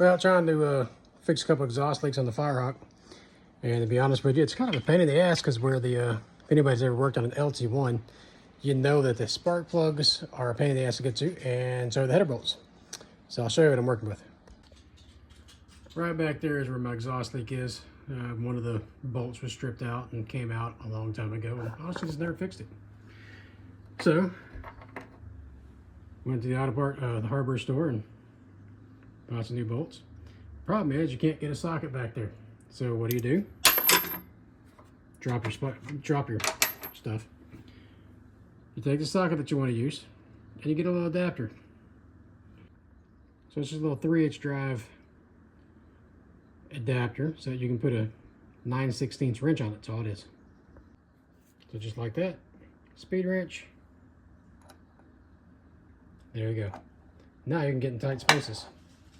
Well, trying to fix a couple exhaust leaks on the Firehawk. And to be honest with you, it's kind of a pain in the ass because where the, if anybody's ever worked on an LT1, you know that the spark plugs are a pain in the ass to get to, and so are the header bolts. So I'll show you what I'm working with. Right back there is where my exhaust leak is. One of the bolts was stripped out and came out a long time ago, and honestly just never fixed it. So, went to the the hardware store and bought some new bolts. Problem is, you can't get a socket back there. So what do? Drop your stuff. You take the socket that you want to use, and you get a little adapter. So it's just a little 3/8 drive adapter, so that you can put a 9/16 wrench on it. That's all it is. So just like that, speed wrench. There you go. Now you can get in tight spaces.